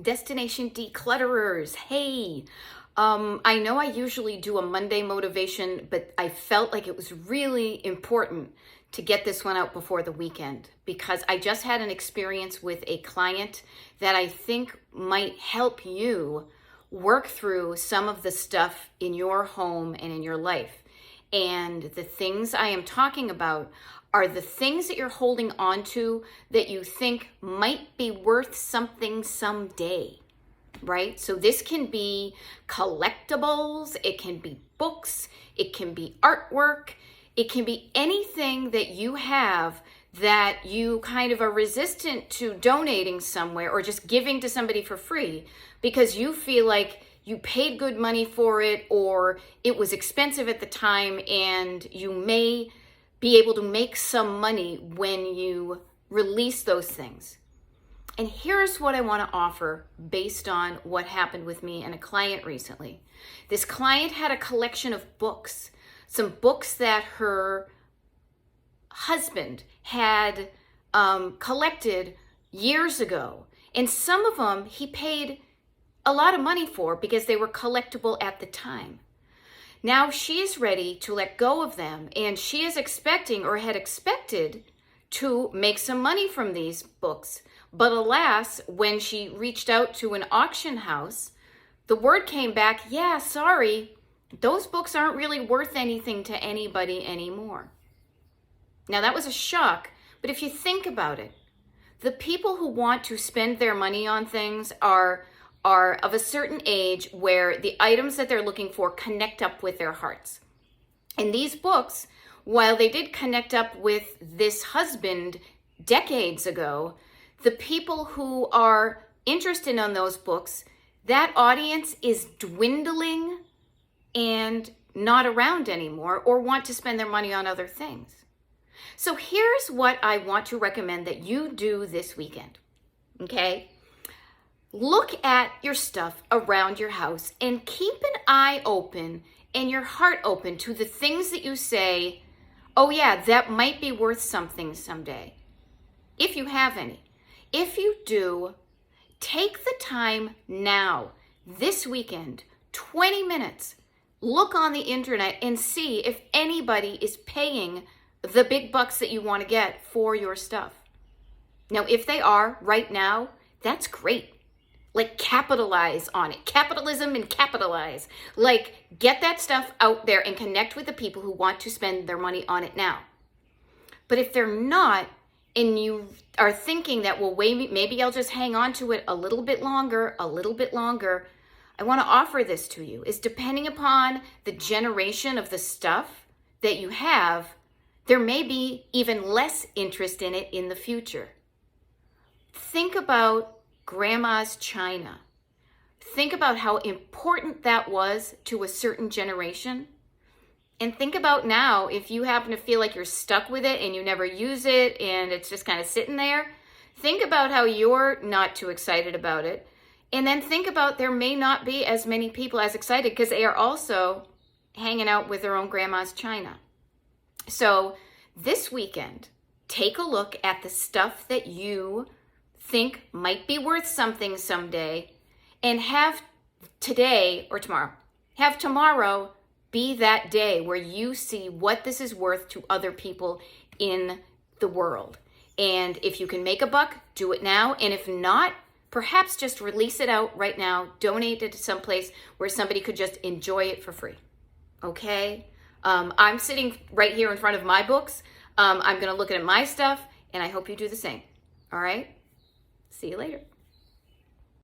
Destination Declutterers. Hey, I know I usually do a Monday motivation, but I felt like it was really important to get this one out before the weekend because I just had an experience with a client that I think might help you work through some of the stuff in your home and in your life. And the things I am talking about are the things that you're holding on to that you think might be worth something someday, right? So this can be collectibles, it can be books, it can be artwork, it can be anything that you have that you kind of are resistant to donating somewhere or just giving to somebody for free because you feel like you paid good money for it or it was expensive at the time and you may be able to make some money when you release those things. And here's what I want to offer based on what happened with me and a client recently. This client had a collection of books, some books that her husband had collected years ago. And some of them he paid a lot of money for because they were collectible at the time. Now she's ready to let go of them, and she is expecting or had expected to make some money from these books. But alas, when she reached out to an auction house, the word came back, yeah, sorry, those books aren't really worth anything to anybody anymore. Now that was a shock, but if you think about it, the people who want to spend their money on things are of a certain age where the items that they're looking for connect up with their hearts. And these books, while they did connect up with this husband decades ago, the people who are interested in those books, that audience is dwindling and not around anymore or want to spend their money on other things. So here's what I want to recommend that you do this weekend, okay? Look at your stuff around your house and keep an eye open and your heart open to the things that you say, oh yeah, that might be worth something someday, if you have any. If you do, take the time now, this weekend, 20 minutes, look on the internet and see if anybody is paying the big bucks that you want to get for your stuff. Now, if they are right now, that's great. Like capitalize on it. Capitalism and capitalize. Like get that stuff out there and connect with the people who want to spend their money on it now. But if they're not, and you are thinking that, well, wait, maybe I'll just hang on to it a little bit longer, I want to offer this to you, is depending upon the generation of the stuff that you have, there may be even less interest in it in the future. Think about Grandma's china. Think about how important that was to a certain generation. And think about now, if you happen to feel like you're stuck with it and you never use it and it's just kind of sitting there, think about how you're not too excited about it. And then think about there may not be as many people as excited because they are also hanging out with their own grandma's china. So this weekend, take a look at the stuff that you think might be worth something someday and have today or tomorrow, have tomorrow be that day where you see what this is worth to other people in the world. And if you can make a buck, do it now. And if not, perhaps just release it out right now, donate it to someplace where somebody could just enjoy it for free. Okay? I'm sitting right here in front of my books. I'm going to look at my stuff and I hope you do the same. All right? See you later.